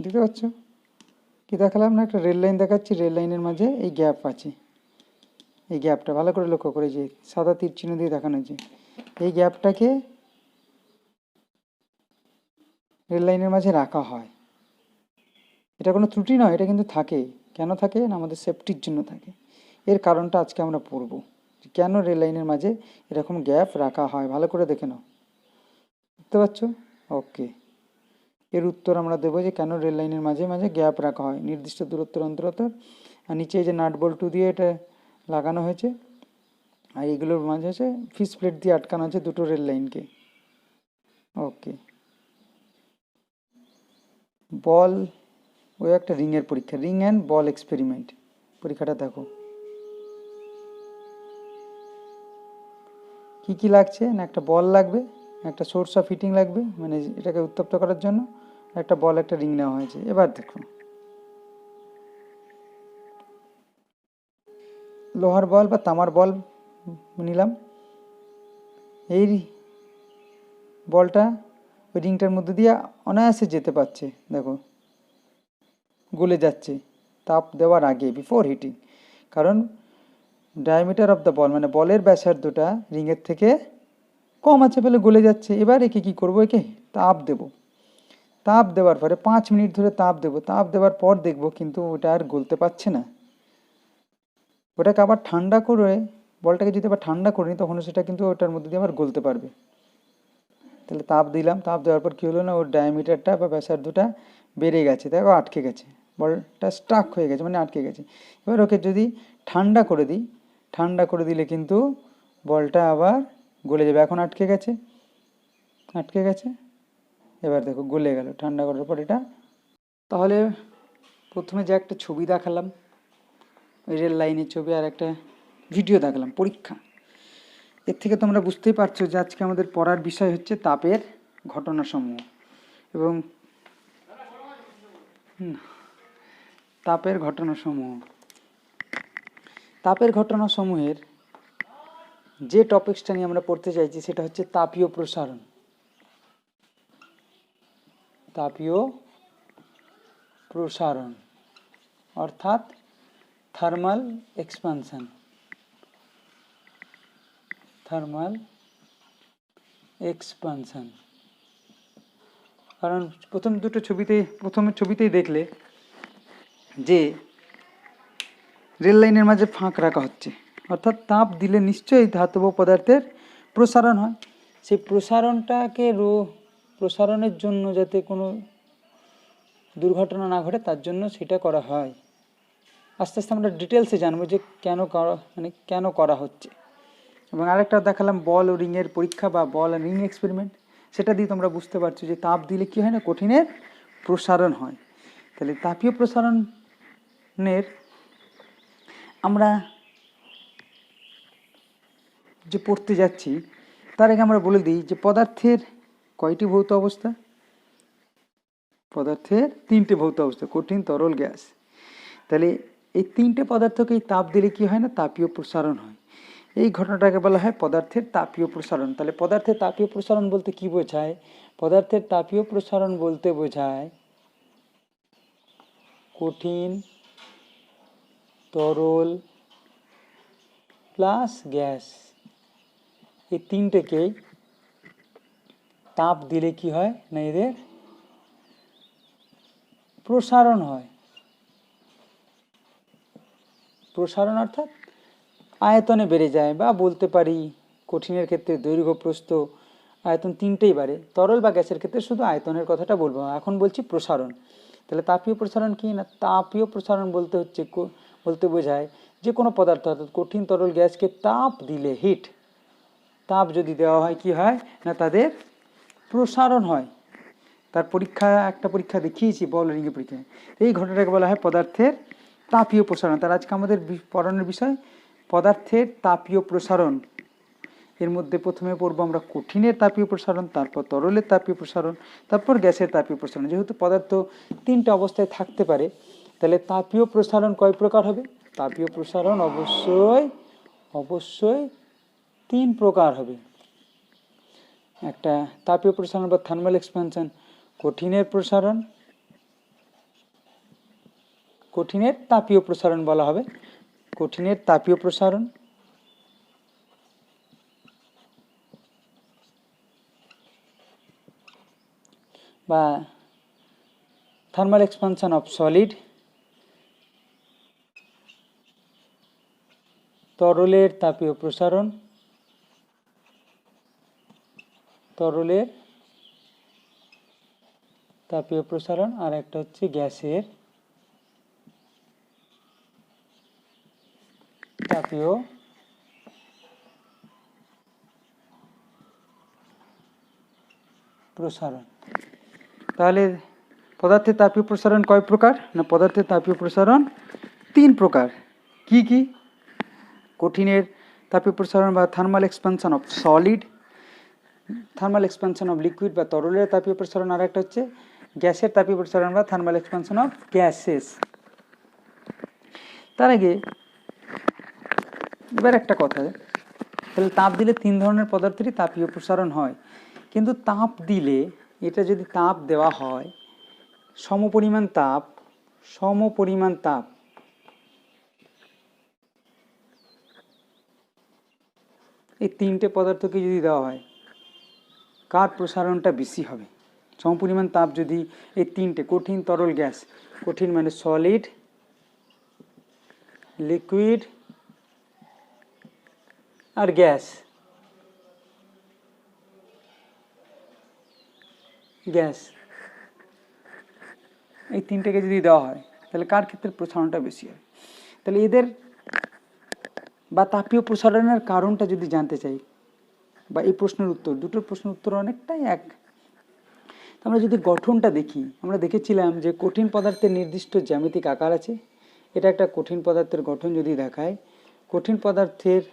দেখতে পাচ্ছ কি দেখালাম না, একটা রেল লাইন দেখাচ্ছি, রেল লাইনের মাঝে এই গ্যাপ আছে, এই গ্যাপটা ভালো করে লক্ষ্য করে, যে সাদা তীর চিহ্ন দিয়ে দেখানো হয়েছে, এই গ্যাপটাকে রেল লাইনের মাঝে রাখা হয়। এটা কোনো ত্রুটি নয়, এটা কিন্তু থাকে। কেন থাকে না, আমাদের সেফটির জন্য থাকে। এর কারণটা আজকে আমরা পড়ব, কেন রেল লাইনের মাঝে এরকম গ্যাপ রাখা হয়। ভালো করে দেখে নাও, দেখতে পাচ্ছ? ওকে, এর উত্তর আমরা দেবো যে কেন রেল লাইনের মাঝে মাঝে গ্যাপ রাখা হয় নির্দিষ্ট দূরত্বের অন্তর। আর নিচে যে নাট বল্টু দিয়ে এটা লাগানো হয়েছে, আর এগুলোর মাঝে হচ্ছে ফিস প্লেট দিয়ে আটকানো আছে দুটো রেল লাইনকে। ওকে, বল, ওই একটা রিংয়ের পরীক্ষা, রিং অ্যান্ড বল এক্সপেরিমেন্ট। পরীক্ষাটা দেখো কি কি লাগছে না, একটা বল লাগবে, একটা সোর্স অফ হিটিং লাগবে, মানে এটাকে উত্তপ্ত করার জন্য, একটা বল একটা রিং নেওয়া হয়েছে। এবার দেখো, লোহার বল বা তামার বল নিলাম, এই বলটা ওই রিংটার মধ্যে দিয়ে অনায়াসে যেতে পারছে, দেখো গলে যাচ্ছে তাপ দেওয়ার আগে, বিফোর হিটিং। কারণ ডায়ামিটার অফ দ্য বল, মানে বলের ব্যাসার্ধটা রিংয়ের থেকে কম আছে বলে গলে যাচ্ছে। এবার একে কী করবো, একে তাপ দেব, তাপ দেওয়ার পরে 5 মিনিট ধরে তাপ দেব, তাপ দেওয়ার পর দেখব কিন্তু ওটা আর গলতে পারছে না। ওটাকে আবার ঠান্ডা করে, বলটাকে যদি আবার ঠান্ডা করে নিই, তখন সেটা কিন্তু ওটার মধ্যে দিয়ে আবার গলতে পারবে। তাহলে তাপ দিলাম, তাপ দেওয়ার পর কী হলো না, ওর ডায়ামিটারটা বা ব্যাসার্ধটা বেড়ে গেছে, দেখো আটকে গেছে, বলটা স্টাক হয়ে গেছে, মানে আটকে গেছে। এবার ওকে যদি ঠান্ডা করে দিই, ঠান্ডা করে দিলে কিন্তু বলটা আবার গলে যাবে। এখন আটকে গেছে, আটকে গেছে, এবার দেখো গলে গেল ঠান্ডা করার পর এটা। তাহলে প্রথমে যে একটা ছবি দেখালাম, ওই রেল লাইনের ছবি, আর একটা ভিডিও দেখালাম পরীক্ষা, এর থেকে তোমরা বুঝতেই পারছো যে আজকে আমাদের পড়ার বিষয় হচ্ছে তাপের ঘটনাসমূহ। এবং তাপের ঘটনাসমূহ, তাপের ঘটনাসমূহের যে টপিক্সটা নিয়ে আমরা পড়তে চাইছি সেটা হচ্ছে তাপীয় প্রসারণ। তাপীয় প্রসারণ অর্থাৎ থার্মাল এক্সপানশন, থার্মাল এক্সপানশন। কারণ প্রথমের ছবিতেই দেখলে যে রেল লাইনের মাঝে ফাঁক রাখা হচ্ছে, অর্থাৎ তাপ দিলে নিশ্চয়ই ধাতব পদার্থের প্রসারণ হয়। সেই প্রসারণের জন্য যাতে কোনো দুর্ঘটনা না ঘটে তার জন্য সেটা করা হয়। আস্তে আস্তে আমরা ডিটেলসে জানবো যে কেন করা হচ্ছে। এবং আরেকটা দেখালাম বল ও রিংয়ের পরীক্ষা বা বল আর রিং এক্সপেরিমেন্ট, সেটা দিয়ে তোমরা বুঝতে পারছো যে তাপ দিলে কী হয় না, কঠিনের প্রসারণ হয়। তাহলে তাপীয় প্রসারণের আমরা যে পড়তে যাচ্ছি তার আগে আমরা বলে দিই যে পদার্থের কয়টি ভৌত অবস্থা? পদার্থের 3টে ভৌত অবস্থা, কঠিন, তরল, গ্যাস। তাহলে এই 3টে পদার্থকে তাপ দিলে কি হয় না, তাপীয় প্রসারণ হয়। এই ঘটনাটাকে বলা হয় পদার্থের তাপীয় প্রসারণ। তাহলে পদার্থের তাপীয় প্রসারণ বলতে কি বোঝায়? পদার্থের তাপীয় প্রসারণ বলতে বোঝায় কঠিন, তরল প্লাস গ্যাস, এই 3টেকেই তাপ দিলে কি হয় না, এদের প্রসারণ হয়। প্রসারণ অর্থাৎ আয়তনে বেড়ে যায়, বা বলতে পারি কঠিনের ক্ষেত্রে দৈর্ঘ্য, প্রস্থ, আয়তন 3টেই বাড়ে। তরল বা গ্যাসের ক্ষেত্রে শুধু আয়তনের কথাটা বলবো, এখন বলছি প্রসারণ। তাহলে তাপীয় প্রসারণ কি না, তাপীয় প্রসারণ বলতে বোঝায় যে কোনো পদার্থ অর্থাৎ কঠিন, তরল, গ্যাসকে তাপ দিলে, তাপ যদি দেওয়া হয় কি হয় না, তাদের প্রসারণ হয়। তার একটা পরীক্ষা দেখিয়েছি, বল রিংয়ের পরীক্ষায়। এই ঘটনাটাকে বলা হয় পদার্থের তাপীয় প্রসারণ। তার আজকে আমাদের পড়ানোর বিষয় পদার্থের তাপীয় প্রসারণ। এর মধ্যে প্রথমে পড়বো আমরা কঠিনের তাপীয় প্রসারণ, তারপর তরলের তাপীয় প্রসারণ, তারপর গ্যাসের তাপীয় প্রসারণ। যেহেতু পদার্থ 3টে অবস্থায় থাকতে পারে, তাহলে তাপীয় প্রসারণ কয় প্রকার হবে? তাপীয় প্রসারণ অবশ্যই 3 প্রকার হবে। একটা তাপীয় প্রসারণ বা থার্মাল এক্সপানশন কঠিনের প্রসারণ, কঠিনের তাপীয় প্রসারণ বলা হবে। কঠিনের তাপীয় প্রসারণ বা থার্মাল এক্সপানশন অফ সলিড, তরলের তাপীয় প্রসারণ, তরলের তাপীয় প্রসারণ, আর একটা হচ্ছে গ্যাসের তাপীয় প্রসারণ। তাহলে পদার্থের তাপীয় প্রসারণ কয় প্রকার? না, পদার্থের তাপীয় প্রসারণ 3 প্রকার। কি কি? কঠিনের তাপীয় প্রসারণ বা thermal expansion of solid, thermal expansion of liquid বা তরলের তাপীয় প্রসারণ, আর একটা হচ্ছে গ্যাসের তাপীয় প্রসারণ বা থার্মাল এক্সপানশন অফ গ্যাসেস। তার আগে এবার একটা কথা, তাহলে তাপ দিলে 3 ধরনের পদার্থেরই তাপীয় প্রসারণ হয়, কিন্তু তাপ দিলে, এটা যদি তাপ দেওয়া হয় সমপরিমাণ তাপ এই 3টে পদার্থকে যদি দেওয়া হয়, কার প্রসারণটা বেশি হবে? সমপরিমাণ তাপ যদি এই 3টে কঠিন, তরল, গ্যাস, কঠিন মানে সলিড, লিকুইড আর গ্যাস, এই 3টেকে যদি দেওয়া হয়, তাহলে কার ক্ষেত্রে প্রসারণটা বেশি হয়? তাহলে এদের বা তাপীয় প্রসারণের কারণটা যদি জানতে চাই, বা এই প্রশ্নের উত্তর, দুটোর প্রশ্নের উত্তর অনেকটাই এক। আমরা যদি গঠনটা দেখি, আমরা দেখেছিলাম যে কঠিন পদার্থের নির্দিষ্ট জ্যামিতিক আকার আছে। এটা একটা কঠিন পদার্থের গঠন যদি দেখায়, কঠিন পদার্থের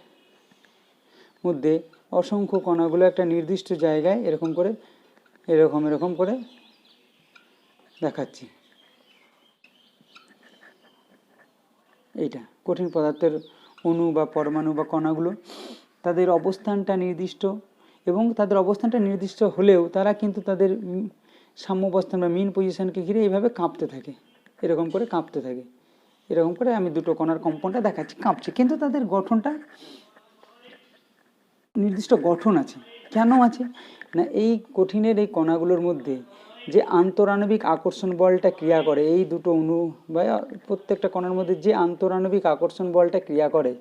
মধ্যে অসংখ্য কণাগুলো একটা নির্দিষ্ট জায়গায় এরকম করে দেখাচ্ছি। এইটা কঠিন পদার্থের অণু বা পরমাণু বা কণাগুলো, তাদের অবস্থানটা নির্দিষ্ট, এবং তাদের অবস্থানটা নির্দিষ্ট হলেও তারা কিন্তু তাদের সাম্যাবস্থান বা মিন পজিশনকে ঘিরে এইভাবে কাঁপতে থাকে, এরকম করে কাঁপতে থাকে। এরকম করে আমি দুটো কণার কম্পনটা দেখাচ্ছি, কাঁপছে, কিন্তু তাদের গঠনটা নির্দিষ্ট গঠন আছে। কেন আছে? না, এই কঠিনের এই কণাগুলোর মধ্যে যে আন্তরাণবিক আকর্ষণ বলটা ক্রিয়া করে, এই দুটো অণু বা প্রত্যেকটা কণার মধ্যে যে আন্তরাণবিক আকর্ষণ বলটা ক্রিয়া করে,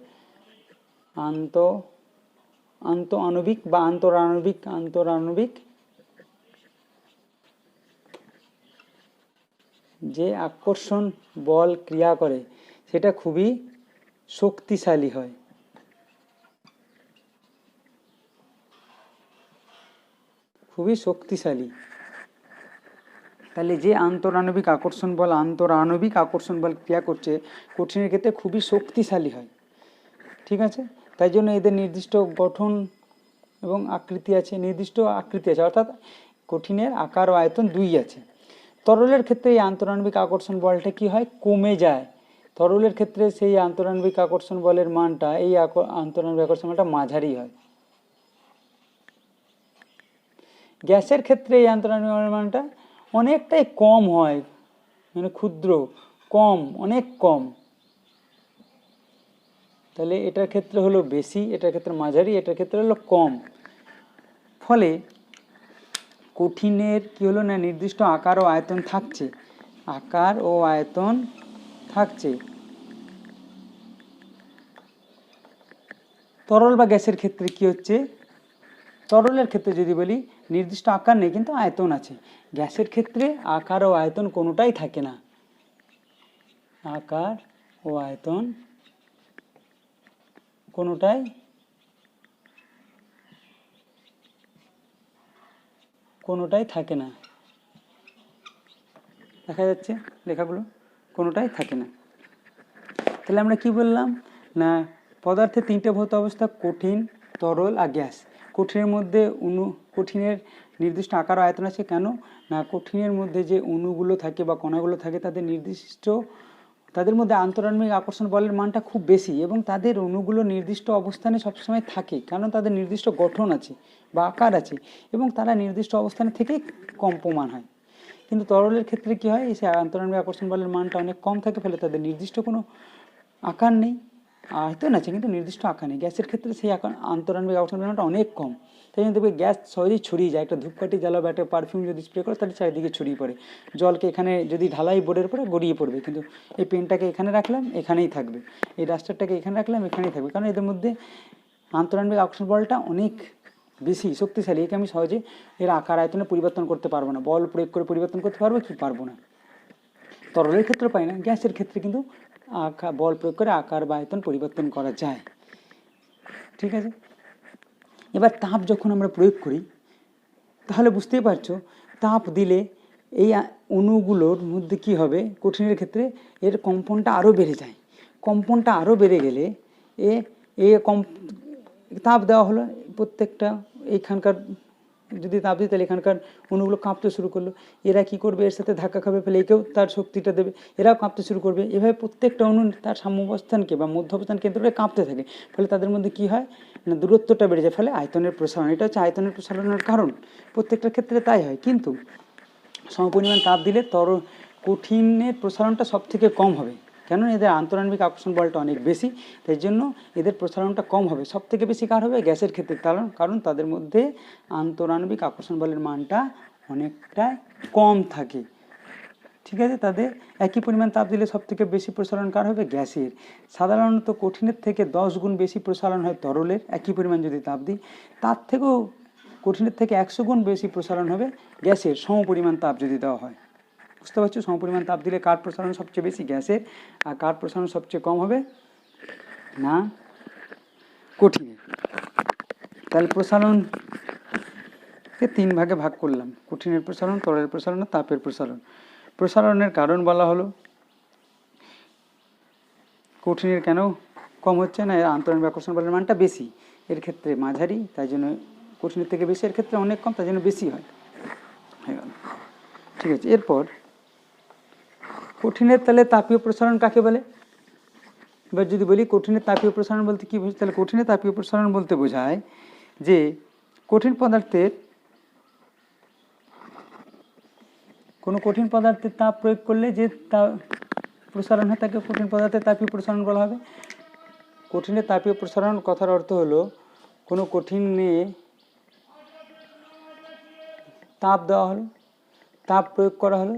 আন্তঃআণবিক বা আন্তরাণবিক যে আকর্ষণ বল ক্রিয়া করে, সেটা খুবই শক্তিশালী হয়। তাহলে যে আন্তরাণবিক আকর্ষণ বল ক্রিয়া করছে কঠিনের ক্ষেত্রে খুবই শক্তিশালী হয়। ঠিক আছে? তাই জন্য এদের নির্দিষ্ট গঠন এবং আকৃতি আছে, অর্থাৎ কঠিনের আকার ও আয়তন 2 আছে। তরলের ক্ষেত্রে এই আন্তরাণবিক আকর্ষণ বলটা কি হয়? কমে যায়। তরলের ক্ষেত্রে সেই আন্তরাণবিক আকর্ষণ বলের মানটা, এই আন্তরাণবিক আকর্ষণ বলটা মাঝারি হয়। গ্যাসের ক্ষেত্রে এই আন্তরাণবিক মানটা অনেকটাই কম হয়, মানে ক্ষুদ্র, অনেক কম। তাহলে এটার ক্ষেত্রে হলো বেশি, এটার ক্ষেত্রে মাঝারি, এটার ক্ষেত্রে হলো কম। ফলে কঠিনের কি হলো না, নির্দিষ্ট আকার ও আয়তন থাকছে। তরল বা গ্যাসের ক্ষেত্রে কি হচ্ছে? তরলের ক্ষেত্রে যদি বলি, নির্দিষ্ট আকার নেই কিন্তু আয়তন আছে। গ্যাসের ক্ষেত্রে আকার ও আয়তন কোনোটাই থাকে না। আকার ও আয়তন কোনোটাই থাকে না। দেখা যাচ্ছে লেখাগুলো, কোনোটাই থাকে না। তাহলে আমরা কি বললাম না, পদার্থের 3টে ভৌত অবস্থা, কঠিন, তরল আর গ্যাস। কঠিনের মধ্যে কঠিনের নির্দিষ্ট আকার ও আয়তন আছে। কেন না, কঠিনের মধ্যে যে অণুগুলো থাকে বা কণাগুলো থাকে, তাদের মধ্যে আন্তরাণবিক আকর্ষণ বলের মানটা খুব বেশি, এবং তাদের অণুগুলো নির্দিষ্ট অবস্থানে সবসময় থাকে, কারণ তাদের নির্দিষ্ট গঠন আছে বা আকার আছে, এবং তারা নির্দিষ্ট অবস্থানে থেকে কম্পমান হয়। কিন্তু তরলের ক্ষেত্রে কী হয়, সে আন্তঃনাম্বিক আকর্ষণ বলের মানটা অনেক কম থাকে, ফলে তাদের নির্দিষ্ট কোনো আকার নেই, আয়তন আছে কিন্তু নির্দিষ্ট আকার নেই। গ্যাসের ক্ষেত্রে সেই আন্তঃনাম্বিক আকর্ষণ বলটা অনেক কম, তাই জন্য দেখবে গ্যাস সহজেই ছড়িয়ে যায়। একটা ধূপকাঠি জ্বালা বা একটা পারফিউম যদি স্প্রে করে তাহলে চারিদিকে ছড়িয়ে পড়ে। জলকে এখানে যদি ঢালাই বোর্ডের পরে গড়িয়ে পড়বে, কিন্তু এই পেনটাকে এখানে রাখলাম এখানেই থাকবে, এই ডাস্টারটাকে এখানে রাখলাম এখানেই থাকবে, কারণ এদের মধ্যে আন্তঃনাম্বিক আকর্ষণ বলটা অনেক বেশি শক্তিশালী। একে আমি সহজে এর আকার আয়তনে পরিবর্তন করতে পারবো না। বল প্রয়োগ করে পরিবর্তন করতে পারবো কি পারবো না, তরলের ক্ষেত্রে পাই না। গ্যাসের ক্ষেত্রে কিন্তু বল প্রয়োগ করে আকার বা আয়তন পরিবর্তন করা যায়। ঠিক আছে, এবার তাপ যখন আমরা প্রয়োগ করি তাহলে বুঝতেই পারছো, তাপ দিলে এই অণুগুলোর মধ্যে কি হবে, কঠিনের ক্ষেত্রে এর কম্পনটা আরও বেড়ে যায়। কম্পনটা আরও বেড়ে গেলে তাপ দেওয়া হলো প্রত্যেকটা, এইখানকার যদি তাপ দিই তাহলে এখানকার অণুগুলো কাঁপতে শুরু করলো, এরা কি করবে, এর সাথে ধাক্কা খাবে, ফেলে একেও তার শক্তিটা দেবে, এরাও কাঁপতে শুরু করবে। এভাবে প্রত্যেকটা অণু তার সাম্যাবস্থানকে বা মধ্যাবস্থান কেন্দ্র করে কাঁপতে থাকে, ফলে তাদের মধ্যে কি হয় না, দূরত্বটা বেড়ে যায়, ফলে আয়তনের প্রসারণ। এটা হচ্ছে আয়তনের প্রসারণের কারণ, প্রত্যেকটার ক্ষেত্রে তাই হয়। কিন্তু সমপরিমাণ তাপ দিলে কঠিনের প্রসারণটা সব থেকে কম হবে, কেন এদের আন্তঃনাম্বিক আকর্ষণ বলটা অনেক বেশি, তাই জন্য এদের প্রসারণটা কম হবে। সব থেকে বেশি কার হবে, গ্যাসের ক্ষেত্রে, কারণ তাদের মধ্যে আন্তঃনাম্বিক আকর্ষণ বলের মানটা অনেকটা কম থাকে। ঠিক আছে, তাদের একই পরিমাণ তাপ দিলে সব থেকে বেশি প্রসারণ কার হবে, গ্যাসের। সাধারণত কঠিনের থেকে 10 গুণ বেশি প্রসারণ হয় তরলের, একই পরিমাণ যদি তাপ দিই। তার থেকেও কঠিনের থেকে 100 গুণ বেশি প্রসারণ হবে গ্যাসের, সমপরিমাণ তাপ যদি দেওয়া হয়। বুঝতে পারছো, সমপরিমাণ তাপ দিলে কার প্রসারণ সবচেয়ে বেশি, গ্যাসের, আর কার প্রসারণ সবচেয়ে কম হবে না, কঠিনের। তাহলে প্রসারণকে 3 ভাগে ভাগ করলাম, কঠিনের প্রসারণ, তরলের প্রসারণ আর তাপের প্রসারণ। প্রসারণের কারণ বলা হলো, কঠিনের কেন কম হচ্ছে না, এর আন্তঃনাম্বিক আকর্ষণ বলের মানটা বেশি, এর ক্ষেত্রে মাঝারি, তাই জন্য কঠিনের থেকে বেশি, এর ক্ষেত্রে অনেক কম, তাই জন্য বেশি হয়। ঠিক আছে, এরপর কঠিনের তাহলে তাপীয় প্রসারণ কাকে বলে। এবার যদি বলি কঠিনের তাপীয় প্রসারণ বলতে কি বোঝায়, তাহলে কঠিনের তাপীয় প্রসারণ বলতে বোঝায় যে কঠিন পদার্থের তাপ প্রয়োগ করলে যে প্রসারণ হয় তাকে কঠিন পদার্থের তাপীয় প্রসারণ বলা হবে। কঠিনের তাপীয় প্রসারণ কথার অর্থ হলো, কোনো কঠিনে তাপ দেওয়া হলো, তাপ প্রয়োগ করা হলো,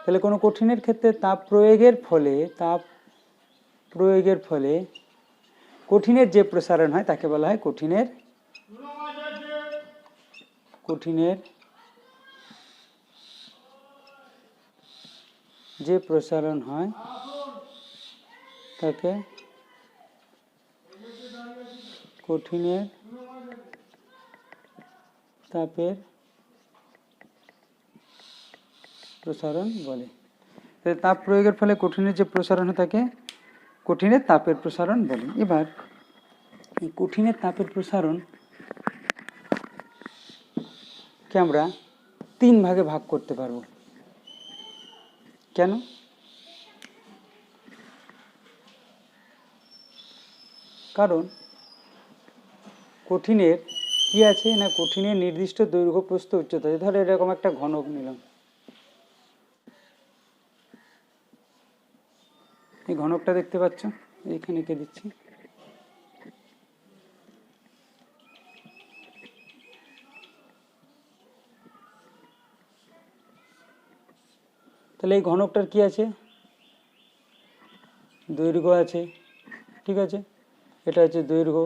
তাহলে কোনো কঠিনের ক্ষেত্রে তাপ প্রয়োগের ফলে কঠিনের যে প্রসারণ হয় তাকে বলা হয় কঠিনের যে প্রসারণ হয় তাকে কঠিনের তাপের প্রসারণ বলে। তাপ প্রয়োগের ফলে কঠিনের যে প্রসারণ হয় তাকে কঠিনের তাপের প্রসারণ বলে। এবার এই কঠিনের তাপের প্রসারণকে আমরা 3 ভাগে ভাগ করতে পারবো। কেন, কারণ কঠিনের কি আছে না, কঠিনের নির্দিষ্ট দৈর্ঘ্য, প্রস্থ, উচ্চতা আছে। ধরো এরকম একটা ঘনক নিলাম, এই ঘনকটা দেখতে পাচ্ছ, এইখানে এঁকে দিচ্ছি। তাহলে এই ঘনকটার কি আছে, দৈর্ঘ্য আছে। ঠিক আছে, এটা হচ্ছে দৈর্ঘ্য,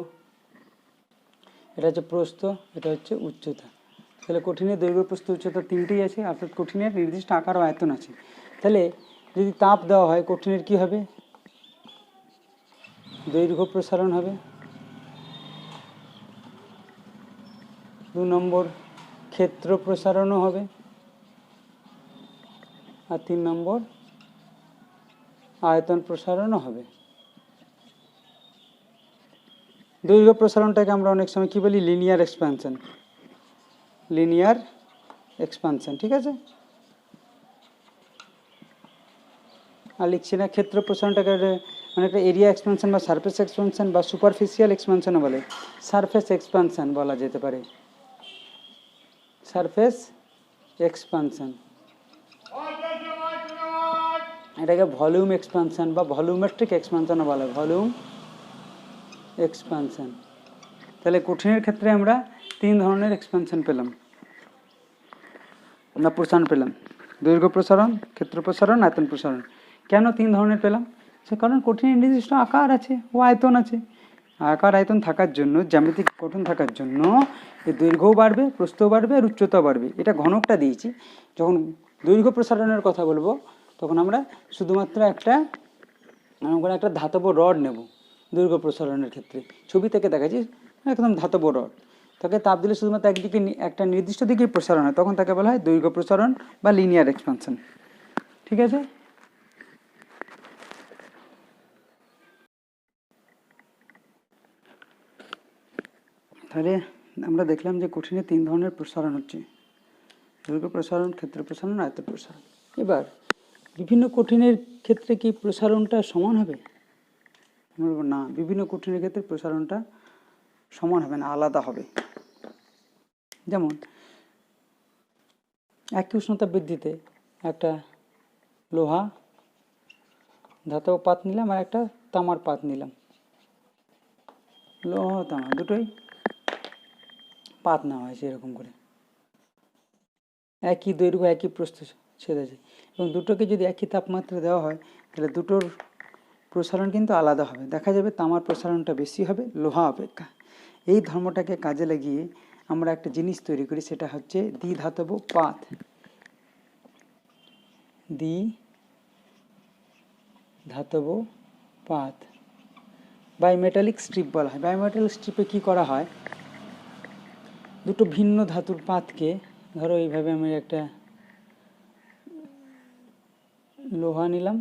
এটা হচ্ছে প্রস্থ, এটা হচ্ছে উচ্চতা। তাহলে কঠিনের দৈর্ঘ্য, প্রস্থ, উচ্চতা 3টেই আছে, অর্থাৎ কঠিনের নির্দিষ্ট আকার ও আয়তন আছে। তাহলে যদি তাপ দেওয়া হয় কঠিনের কি হবে, দৈর্ঘ্য প্রসারণ হবে। 2 নম্বর ক্ষেত্র প্রসারণও হবে, আর 3 নম্বর আয়তন প্রসারণও হবে। দৈর্ঘ্য প্রসারণটাকে আমরা অনেক সময় কি বলি, লিনিয়ার এক্সপানশন। ঠিক আছে, আর লিখছি না। ক্ষেত্র প্রসারণটাকে অনেকটা এরিয়া এক্সপানশন বা সারফেস এক্সপানশন বা সুপারফিশিয়াল এক্সপানশনও বলে। সারফেস এক্সপানশন বলা যেতে পারে, সারফেস এক্সপানশন, এটাকে ভলিউম এক্সপানশন বা ভলিউমেট্রিক এক্সপানশনও বলে, ভলিউম এক্সপানশন। তাহলে কঠিনের ক্ষেত্রে আমরা 3 ধরনের এক্সপানশন পেলাম না, প্রসারণ পেলাম, দৈর্ঘ্য প্রসারণ, ক্ষেত্র প্রসারণ, আয়তন প্রসারণ। কেন 3 ধরনের পেলাম? সে কারণ কঠিনের নির্দিষ্ট আকার আছে ও আয়তন আছে। আকার আয়তন থাকার জন্য, জ্যামিতিক গঠন থাকার জন্য এর দৈর্ঘ্যও বাড়বে, প্রস্থও বাড়বে আর উচ্চতাও বাড়বে। এটা ঘনকটা দিয়েছি। যখন দৈর্ঘ্য প্রসারণের কথা বলবো তখন আমরা শুধুমাত্র একটা ধাতব রড নেব। দৈর্ঘ্য প্রসারণের ক্ষেত্রে ছবি থেকে দেখাচ্ছি একদম ধাতব রড, তাকে তাপ দিলে শুধুমাত্র একদিকে, একটা নির্দিষ্ট দিকেই প্রসারণ হয়, তখন তাকে বলা হয় দৈর্ঘ্য প্রসারণ বা লিনিয়ার এক্সপানশন। ঠিক আছে? তাহলে আমরা দেখলাম যে কঠিনে 3 ধরনের প্রসারণ হচ্ছে, দৈর্ঘ্য প্রসারণ, ক্ষেত্র প্রসারণ, আয়তন প্রসারণ। এবার বিভিন্ন কঠিনের ক্ষেত্রে কি প্রসারণটা সমান হবে? না, বিভিন্ন কঠিনের ক্ষেত্রে প্রসারণটা সমান হবে না, আলাদা হবে। যেমন একই উষ্ণতা বৃদ্ধিতে একটা লোহা ধাতব পাত নিলাম আর একটা তামার পাত নিলাম। লোহা তামা দুটোই পাত নেওয়া হয়েছে এরকম করে, একই দৈর্ঘ্য একই প্রস্থ ছেড়েছে, এবং দুটোকে যদি একই তাপমাত্রা দেওয়া হয় তাহলে দুটোর প্রসারণ কিন্তু আলাদা হবে। দেখা যাবে তামার প্রসারণটা বেশি হবে লোহা অপেক্ষা। এই ধর্মটাকে কাজে লাগিয়ে আমরা একটা জিনিস তৈরি করি, সেটা হচ্ছে দ্বিধাতব পাত। দ্বিধাতব পাত বাইমেটালিক স্ট্রিপ বলা হয়। বাইমেটালিক স্ট্রিপে কি করা হয়, দুটো ভিন্ন ধাতুর পাতকে, ধরো এইভাবে আমি একটা লোহা নিলাম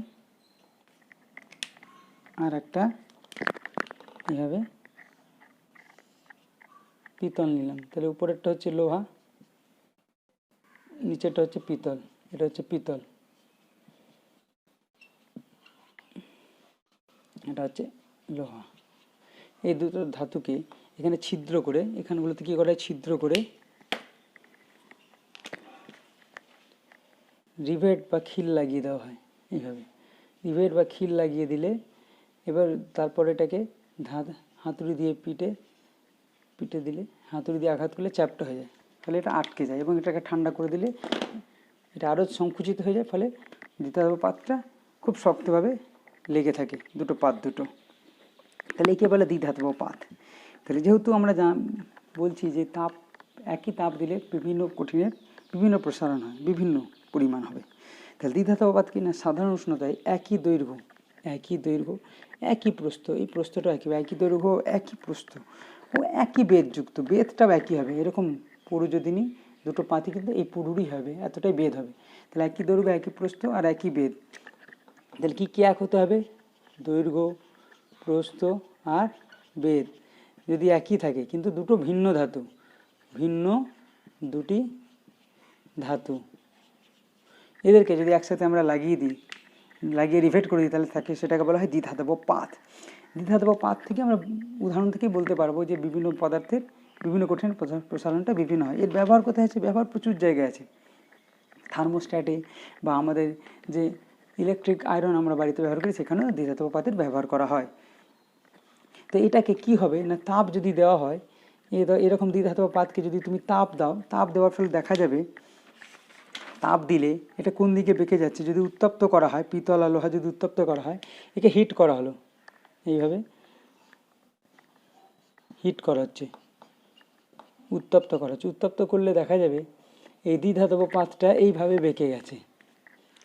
আর একটা এইভাবে পিতল নিলাম, তাহলে উপরেরটা হচ্ছে লোহা, নিচেরটা হচ্ছে পিতল, এটা হচ্ছে পিতল, এটা হচ্ছে লোহা। এই দুটো ধাতুকে এখানে ছিদ্র করে, এখানগুলোতে কী করা হয়, ছিদ্র করে রিভেট বা খিল লাগিয়ে দেওয়া হয়। এইভাবে রিভেট বা খিল লাগিয়ে দিলে এবার তারপর এটাকে হাতুড়ি দিয়ে পিটে দিলে, হাতুড়ি দিয়ে আঘাত করলে চ্যাপ্টা হয়ে যায়, ফলে এটা আটকে যায়, এবং এটাকে ঠান্ডা করে দিলে এটা আরও সংকুচিত হয়ে যায়, ফলে দ্বিধাতব পাতটা খুব শক্তভাবে লেগে থাকে, দুটো পাত দুটো। তাহলে একে বলে দ্বিধাতব পাত। তাহলে যেহেতু আমরা বলছি যে একই তাপ দিলে বিভিন্ন কঠিনের বিভিন্ন প্রসারণ হয়, বিভিন্ন পরিমাণ হবে, তাহলে দ্বিধাতব পাত কিনা সাধারণ উষ্ণতায় একই দৈর্ঘ্য একই প্রস্থ, এই প্রস্থটা একই দৈর্ঘ্য একই প্রস্থ ও একই বেদযুক্ত, বেদটাও একই হবে, এরকম পুরু যদি নিই দুটো পাতি কিন্তু এই পুরুরই হবে, এতটাই বেদ হবে। তাহলে একই দৈর্ঘ্য একই প্রস্থ আর একই বেদ, তাহলে কি এক হতে হবে, দৈর্ঘ্য প্রস্থ আর বেদ যদি একই থাকে, কিন্তু দুটো ভিন্ন ধাতু, ভিন্ন দুটি ধাতু, এদেরকে যদি একসাথে আমরা লাগিয়ে রিভেট করে দিই, তাহলে থাকে, সেটাকে বলা হয় দ্বিধাতব পাত। দ্বিধাতব পাত থেকে আমরা উদাহরণ থেকেই বলতে পারবো যে বিভিন্ন পদার্থের বিভিন্ন কঠিন প্রসারণটা বিভিন্ন হয়। এর ব্যবহার কোথায় আছে? ব্যবহার প্রচুর জায়গায় আছে। থার্মোস্ট্যাটে বা আমাদের যে ইলেকট্রিক আয়রন আমরা বাড়িতে ব্যবহার করি, সেখানেও দ্বিধাতব পাতের ব্যবহার করা হয়। তো এটাকে কি হবে না, তাপ যদি দেওয়া হয়, এরকম দ্বিধাতব পাতকে যদি তুমি তাপ দাও, তাপ দেওয়ার ফলে দেখা যাবে, তাপ দিলে এটা কোন দিকে বেঁকে যাচ্ছে, যদি উত্তপ্ত করা হয়, পিতল আর লোহা যদি উত্তপ্ত করা হয়, একে হিট করা হলো, এইভাবে হিট করা হচ্ছে, উত্তপ্ত করা হচ্ছে, উত্তপ্ত করলে দেখা যাবে এই দ্বিধাতব পাতটা এইভাবে বেঁকে গেছে,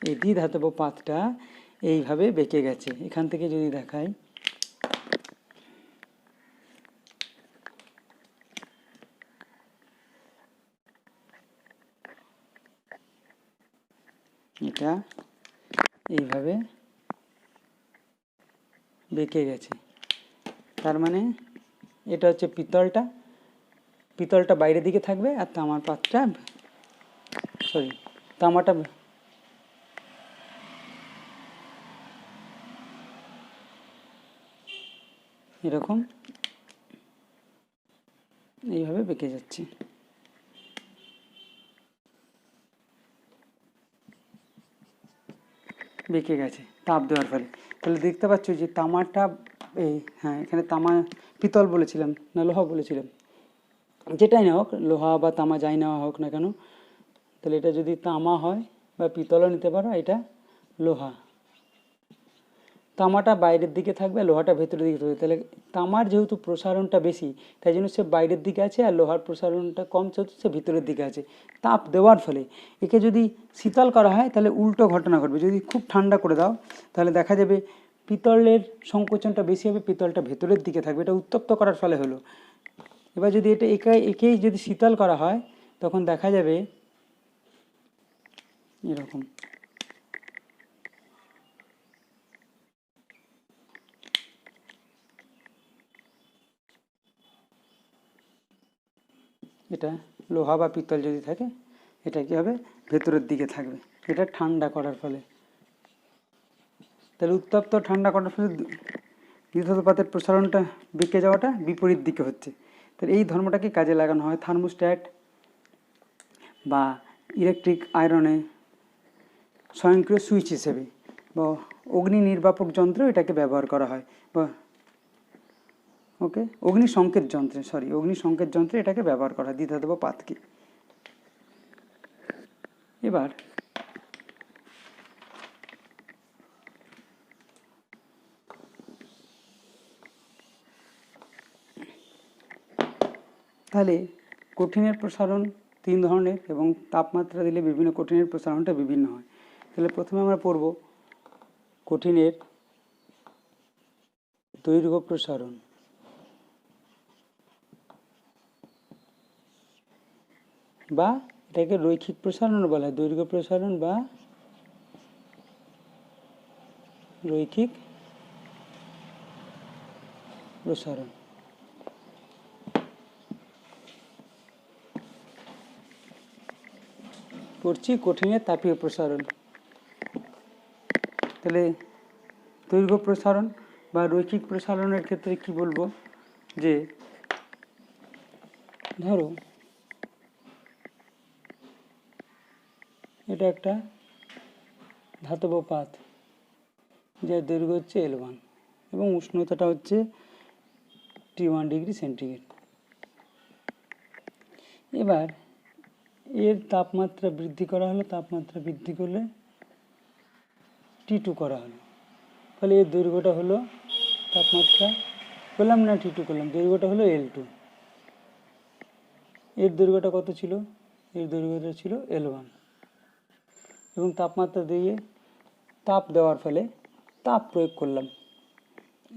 এই দ্বিধাতব পাতটা এইভাবে বেঁকে গেছে। এখান থেকে যদি দেখাই, এটা এইভাবে বেঁকে গেছে, তার মানে এটা হচ্ছে পিতলটা বাইরের দিকে থাকবে আর তামাটা এরকম এইভাবে বেঁকে যাচ্ছে। বেঁকে গেছে তাপ দেওয়ার ফলে। তাহলে দেখতে পাচ্ছ যে তামাটা, এই হ্যাঁ এখানে তামা, পিতল বলেছিলাম না লোহা বলেছিলাম, যেটাই না হোক, লোহা বা তামা যাই নেওয়া হোক না কেন, তাহলে এটা যদি তামা হয় বা পিতলও নিতে পারো, এটা লোহা। তামাটা বাইরের দিকে থাকবে, লোহাটা ভেতরের দিকে থাকবে। তাহলে তামার যেহেতু প্রসারণটা বেশি, তাই জন্য সে বাইরের দিকে আছে, আর লোহার প্রসারণটা কম, যেহেতু সে ভিতরের দিকে আছে। তাপ দেওয়ার ফলে একে যদি শীতল করা হয় তাহলে উল্টো ঘটনা ঘটবে। যদি খুব ঠান্ডা করে দাও তাহলে দেখা যাবে পিতলের সংকোচনটা বেশি হবে, পিতলটা ভেতরের দিকে থাকবে। এটা উত্তপ্ত করার ফলে হলো। এবার যদি এটা একেই যদি শীতল করা হয় তখন দেখা যাবে এরকম। এটা লোহা বা পিতল যদি থাকে, এটা কি হবে, ভেতরের দিকে থাকবে, এটা ঠান্ডা করার ফলে। তাহলে উত্তপ্ত ঠান্ডা করার ফলে দ্বিধানুপাতের প্রসারণটা বেঁকে যাওয়াটা বিপরীত দিকে হচ্ছে। তাহলে এই ধর্মটাকে কাজে লাগানো হয় থার্মোস্ট্যাট বা ইলেকট্রিক আয়রনে স্বয়ংক্রিয় সুইচ হিসেবে, বা অগ্নি নির্বাপক যন্ত্র এটাকে ব্যবহার করা হয়, বা অগ্নি সংকেত যন্ত্রে এটাকে ব্যবহার করা হয় দ্বিধানুপাতকে। এবার তাহলে কঠিনের প্রসারণ 3 ধরনের, এবং তাপমাত্রা দিলে বিভিন্ন কঠিনের প্রসারণটা বিভিন্ন হয়। তাহলে প্রথমে আমরা পড়ব কঠিনের দৈর্ঘ্য প্রসারণ। বা এটাকে রৈখিক প্রসারণ বলা হয়, দৈর্ঘ্য প্রসারণ বা রৈখিক প্রসারণ। পড়ছি কঠিনের তাপীয় প্রসারণ। তাহলে দৈর্ঘ্য প্রসারণ বা রৈখিক প্রসারণের ক্ষেত্রে কি বলবো, যে ধরো এটা একটা ধাতব পাত, যার দৈর্ঘ্য হচ্ছে L1 এবং উষ্ণতাটা হচ্ছে T1 ডিগ্রি সেন্টিগ্রেড। এবার এর তাপমাত্রা বৃদ্ধি করা হলো, তাপমাত্রা বৃদ্ধি করলে T2 করা হলো, ফলে এর দৈর্ঘ্যটা হলো, তাপমাত্রা করলাম না T2 করলাম, দৈর্ঘ্যটা হলো L2। এর দৈর্ঘ্যটা কত ছিল, এর দৈর্ঘ্যটা ছিল L1, এবং তাপমাত্রা দিয়ে তাপ দেওয়ার ফলে তাপ প্রয়োগ করলাম।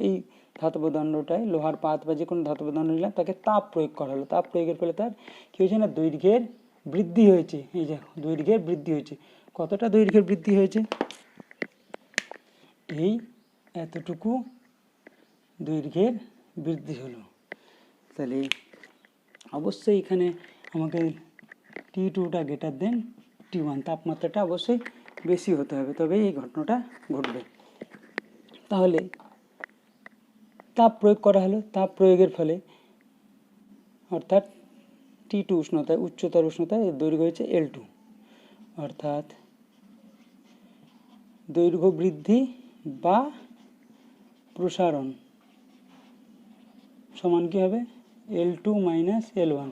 এই ধাতব দণ্ডটায়, লোহার পাত বা যে কোনো ধাতব দণ্ড নিলাম, তাকে তাপ প্রয়োগ করা হলো। তাপ প্রয়োগের ফলে তার কী হয়েছে না, দৈর্ঘ্যের বৃদ্ধি হয়েছে। এই যে দৈর্ঘ্যের বৃদ্ধি হয়েছে, কতটা দৈর্ঘ্যের বৃদ্ধি হয়েছে, এই এতটুকু দৈর্ঘ্যের বৃদ্ধি হলো। তাহলে অবশ্যই এখানে আমাকে T2টা গ্রেটার দেন T1, তাপমাত্রাটা অবশ্যই বেশি হতে হবে, তবে এই ঘটনাটা ঘটবে। তাহলে তাপ প্রয়োগ করা হলো, তাপ প্রয়োগের ফলে অর্থাৎ T2 উষ্ণতায়, উচ্চতর উষ্ণতায় এর দৈর্ঘ্য হয়েছে L2, অর্থাৎ দৈর্ঘ্য বৃদ্ধি বা প্রসারণ সমান কী হবে, L2 মাইনাস L1।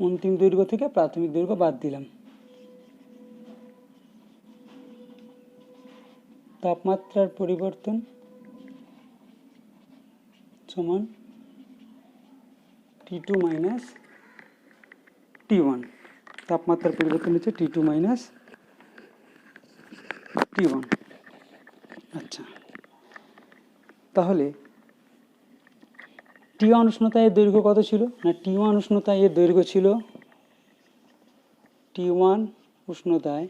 অন্তিম দৈর্ঘ্য থেকে প্রাথমিক দৈর্ঘ্য বাদ দিলাম। তাপমাত্রার পরিবর্তন সমান T2 মাইনাস T1। তাপমাত্রার পরিবর্তন হচ্ছে T2 মাইনাস T1। আচ্ছা, তাহলে T1 উষ্ণতায় এর দৈর্ঘ্য কত ছিল না, T1 উষ্ণতায় এর দৈর্ঘ্য ছিল, T1 উষ্ণতায়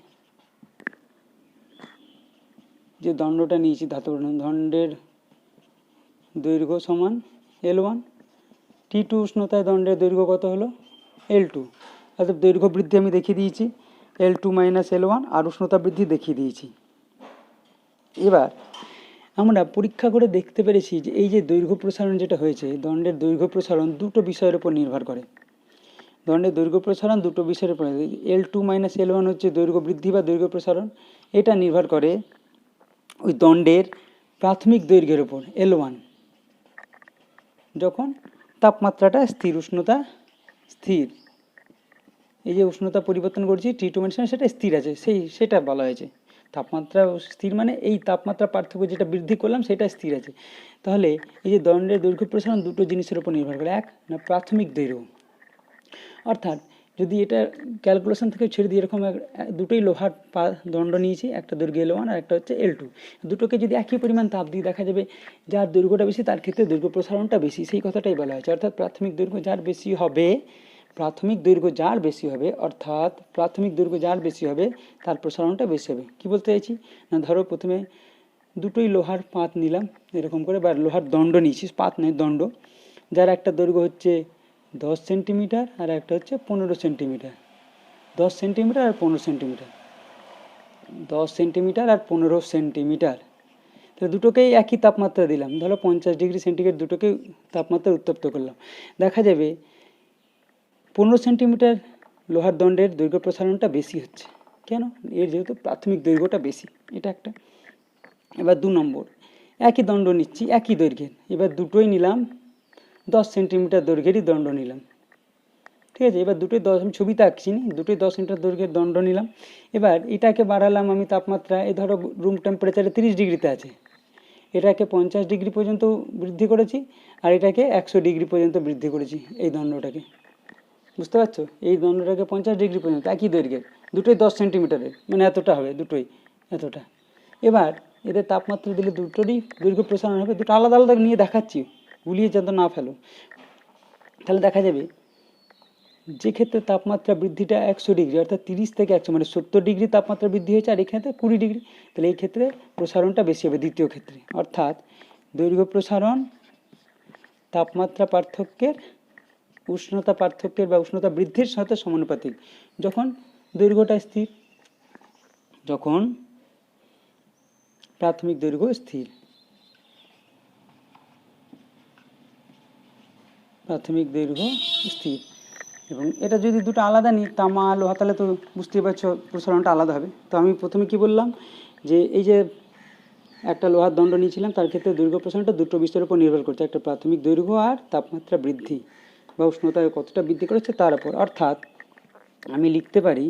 যে দণ্ডটা নিয়েছি, ধাতব দণ্ডের দৈর্ঘ্য সমান L1। T2 উষ্ণতায় দণ্ডের দৈর্ঘ্য কত হলো, L2। অর্থাৎ দৈর্ঘ্য বৃদ্ধি আমি দেখিয়ে দিয়েছি, L2 মাইনাস L1, আর উষ্ণতা বৃদ্ধি দেখিয়ে দিয়েছি। এবার আমরা পরীক্ষা করে দেখতে পেরেছি যে এই যে দৈর্ঘ্য প্রসারণ যেটা হয়েছে, দণ্ডের দৈর্ঘ্য প্রসারণ দুটো বিষয়ের উপর নির্ভর করে। দণ্ডের দৈর্ঘ্য প্রসারণ দুটো বিষয়ের উপর, L2 মাইনাস L1 হচ্ছে দৈর্ঘ্য বৃদ্ধি বা দৈর্ঘ্য প্রসারণ, এটা নির্ভর করে ওই দণ্ডের প্রাথমিক দৈর্ঘ্যের ওপর L1 যখন তাপমাত্রাটা স্থির, উষ্ণতা স্থির, এই যে উষ্ণতা পরিবর্তন করছি T2 মানে সেটা স্থির আছে, সেটা বলা হয়েছে। তাপমাত্রা স্থির মানে এই তাপমাত্রা পার্থক্য যেটা বৃদ্ধি করলাম সেটা স্থির আছে। তাহলে এই যে দণ্ডের দৈর্ঘ্য প্রসারণ দুটো জিনিসের উপর নির্ভর করে, এক না প্রাথমিক দৈর্ঘ্য, অর্থাৎ যদি এটা ক্যালকুলেশন থেকে ছেড়ে দিই, এরকম দুটোই লোহার দণ্ড নিয়েছি, একটা দৈর্ঘ্য L1 আর একটা হচ্ছে L2, দুটোকে যদি একই পরিমাণ তাপ দিই দেখা যাবে যার দৈর্ঘ্যটা বেশি তার ক্ষেত্রে দৈর্ঘ্য প্রসারণটা বেশি, সেই কথাটাই বলা হয়েছে। অর্থাৎ প্রাথমিক দৈর্ঘ্য যার বেশি হবে, অর্থাৎ প্রাথমিক দৈর্ঘ্য যার বেশি হবে তার প্রসারণটা বেশি হবে। কি বলতে চাইছি না, ধরো প্রথমে দুটোই লোহার পাত নিলাম এরকম করে, বা লোহার দণ্ড নিয়েছি, পাত নয় দণ্ড, যার একটা দৈর্ঘ্য হচ্ছে 10 সেন্টিমিটার আর একটা হচ্ছে 15 সেন্টিমিটার, 10 সেন্টিমিটার আর 15 সেন্টিমিটার, 10 সেন্টিমিটার আর 15 সেন্টিমিটার। তাহলে দুটোকেই একই তাপমাত্রা দিলাম, ধরো 50 ডিগ্রি সেন্টিগ্রেড, দুটোকেই তাপমাত্রা উত্তপ্ত করলাম। দেখা যাবে 15 সেন্টিমিটার লোহার দণ্ডের দৈর্ঘ্য প্রসারণটা বেশি হচ্ছে। কেন? এর যেহেতু প্রাথমিক দৈর্ঘ্যটা বেশি, এটা একটা। এবার 2 নম্বর, একই দণ্ড নিচ্ছি, একই দৈর্ঘ্যের, এবার দুটোই নিলাম 10 সেন্টিমিটার দৈর্ঘ্যেরই দণ্ড নিলাম, ঠিক আছে। এবার দুটোই 10, আমি ছবিতে আঁকছি না, দুটোই 10 সেন্টিমিটার দৈর্ঘ্যের দণ্ড নিলাম। এবার এটাকে বাড়ালাম আমি তাপমাত্রা, এই ধরো রুম টেম্পারেচারে 30 ডিগ্রিতে আছে, এটাকে 50 ডিগ্রি পর্যন্ত বৃদ্ধি করেছি, আর এটাকে 100 ডিগ্রি পর্যন্ত বৃদ্ধি করেছি, এই দণ্ডটাকে, বুঝতে পারছো? এই দণ্ডটাকে 50 ডিগ্রি পর্যন্ত, একই দৈর্ঘ্যের, দুটোই 10 সেন্টিমিটারের, মানে এতটা হবে, দুটোই এতটা। এবার এদের তাপমাত্রা দিলে দুটোরই দৈর্ঘ্য প্রসারণ হবে, দুটো আলাদা আলাদা নিয়ে দেখাচ্ছি, গুলিয়ে যাতে না ফেলো। তাহলে দেখা যাবে যে ক্ষেত্রে তাপমাত্রা বৃদ্ধিটা 100 ডিগ্রি, অর্থাৎ 30 থেকে 100 মানে 70 ডিগ্রি তাপমাত্রা বৃদ্ধি হয়েছে, আর এখানে 20 ডিগ্রি, তাহলে এই ক্ষেত্রে প্রসারণটা বেশি হবে দ্বিতীয় ক্ষেত্রে। অর্থাৎ দৈর্ঘ্য প্রসারণ তাপমাত্রা পার্থক্যের, উষ্ণতা পার্থক্যের বা উষ্ণতা বৃদ্ধির সাথে সমানুপাতিক। যখন দৈর্ঘ্যটা স্থির, যখন প্রাথমিক দৈর্ঘ্য স্থির, প্রাথমিক দৈর্ঘ্য স্থির। এবং এটা যদি দুটো আলাদা নিই, তামা লোহা, তাহলে তো বুঝতেই পারছো প্রসারণটা আলাদা হবে। তো আমি প্রথমে কি বললাম, যে এই যে একটা লোহার দণ্ড নিয়েছিলাম, তার ক্ষেত্রে দৈর্ঘ্য প্রসারণটা দুটো বিষয়ের উপর নির্ভর করছে, একটা প্রাথমিক দৈর্ঘ্য আর তাপমাত্রা বৃদ্ধি বা উষ্ণতা কতটা বৃদ্ধি করেছে তার উপর। অর্থাৎ আমি লিখতে পারি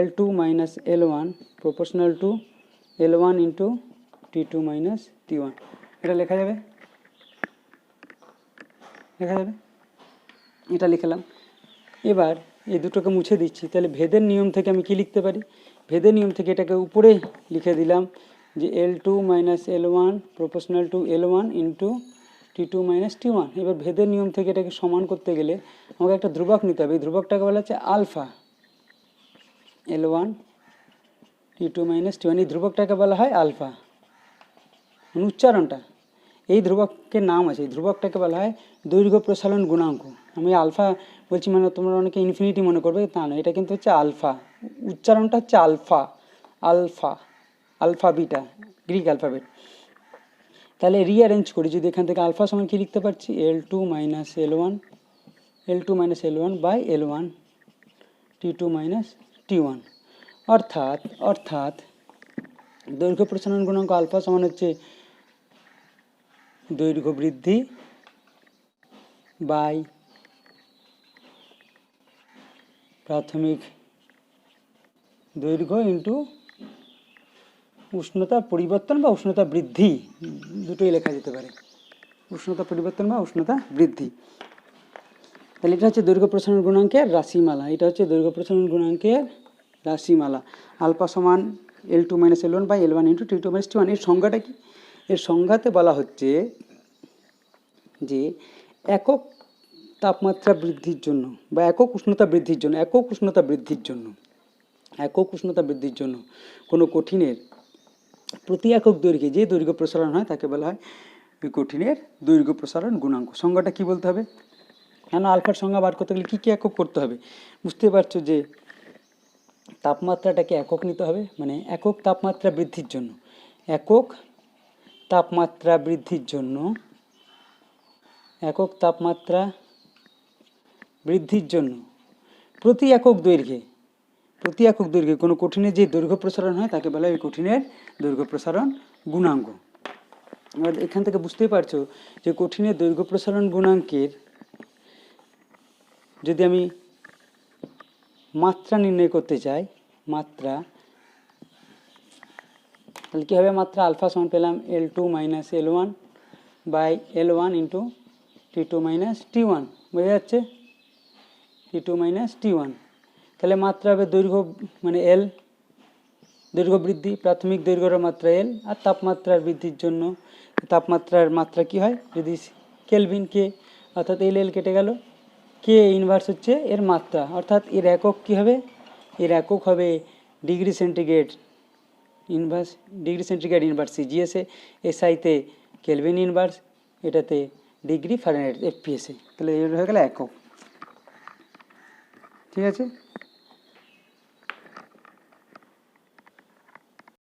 L2 minus L1 proportional to L1 into T2 minus T1, এটা লেখা যাবে, এটা লিখলাম। এবার এই দুটোকে মুছে দিচ্ছি, তাহলে ভেদের নিয়ম থেকে আমি কি লিখতে পারি, ভেদের নিয়ম থেকে এটাকে উপরে লিখে দিলাম যে L2 minus L1 proportional to L1 into T2 minus T1। এবার ভেদের নিয়ম থেকে এটাকে সমান করতে গেলে আমাকে একটা ধ্রুবক নিতে হবে, এই ধ্রুবকটাকে বলা হচ্ছে alpha, L1 T2 minus T1, এই ধ্রুবকটাকে বলা হয় আলফা, মানে উচ্চারণটা, এই ধ্রুবকের নাম আছে, এই ধ্রুবকটাকে বলা হয় দৈর্ঘ্য প্রসারণ গুণাঙ্ক। আমি আলফা বলছি মানে তোমরা অনেকে ইনফিনিটি মনে করবে, তা নয়, এটা কিন্তু হচ্ছে আলফা, উচ্চারণটা হচ্ছে alpha, alpha, alpha beta, Greek alphabet. তাহলে রিঅ্যারেঞ্জ করি, যদি এখান থেকে আলফা সমান কি লিখতে পারছি, L2 minus L1 by L1 T2 minus T1। অর্থাৎ দৈর্ঘ্য প্রসারণ গুণাঙ্ক আলফা সমান হচ্ছে দৈর্ঘ্য বৃদ্ধি বাই প্রাথমিক দৈর্ঘ্য ইন্টু উষ্ণতা পরিবর্তন বা উষ্ণতা বৃদ্ধি, দুটোই লেখা যেতে পারে, উষ্ণতা পরিবর্তন বা উষ্ণতা বৃদ্ধি। তাহলে এটা হচ্ছে দৈর্ঘ্য প্রসারণ গুণাঙ্কের রাশিমালা, এটা হচ্ছে দৈর্ঘ্য প্রসারণ গুণাঙ্কের রাশিমালা। আলফা সমান L2 minus L1 by L1 into T2 minus T1। এর সংজ্ঞাটা কি? এর সংজ্ঞাতে বলা হচ্ছে যে একক তাপমাত্রা বৃদ্ধির জন্য বা একক উষ্ণতা বৃদ্ধির জন্য কোনো কঠিনের প্রতি একক দৈর্ঘ্যে যে দৈর্ঘ্য প্রসারণ হয় তাকে বলা হয় ওই কঠিনের দৈর্ঘ্য প্রসারণ গুণাঙ্ক। সংজ্ঞাটা কি বলতে হবে, কেন আলফার সংজ্ঞা বার করতে গেলে কী কী একক করতে হবে, বুঝতে পারছো যে তাপমাত্রাটাকে একক নিতে হবে, মানে একক তাপমাত্রা বৃদ্ধির জন্য প্রতি একক প্রতি একক দৈর্ঘ্যে কোনো কঠিনের যে দৈর্ঘ্য প্রসারণ হয় তাকে বলা হয় কঠিনের দৈর্ঘ্য প্রসারণ গুণাঙ্ক। এবার এখান থেকে বুঝতেই পারছো যে কঠিনের দৈর্ঘ্য প্রসারণ গুণাঙ্কের যদি আমি মাত্রা নির্ণয় করতে চাই, মাত্রা, তাহলে কী হবে? মাত্রা আলফা সমান পেলাম L2 minus L1 by L1 into T2 minus T1, বোঝা যাচ্ছে? T2 মাইনাস T1, তাহলে মাত্রা হবে দৈর্ঘ্য মানে L, দৈর্ঘ্য বৃদ্ধি, প্রাথমিক দৈর্ঘ্যের মাত্রা L, আর তাপমাত্রার বৃদ্ধির জন্য তাপমাত্রার মাত্রা কি হয়? যদি কেলভিন কে, অর্থাৎ L কেটে গেল, কে ইনভার্স হচ্ছে এর মাত্রা, অর্থাৎ এর একক কি হবে? এর একক হবে degree centigrade inverse, degree centigrade inverse সিজিএসে, এসআইতে কেলভিন ইনভার্স, এটাতে ডিগ্রি ফারেনহাইট এফপিএসে, তাহলে এর হয়ে গেল একক। ঠিক আছে।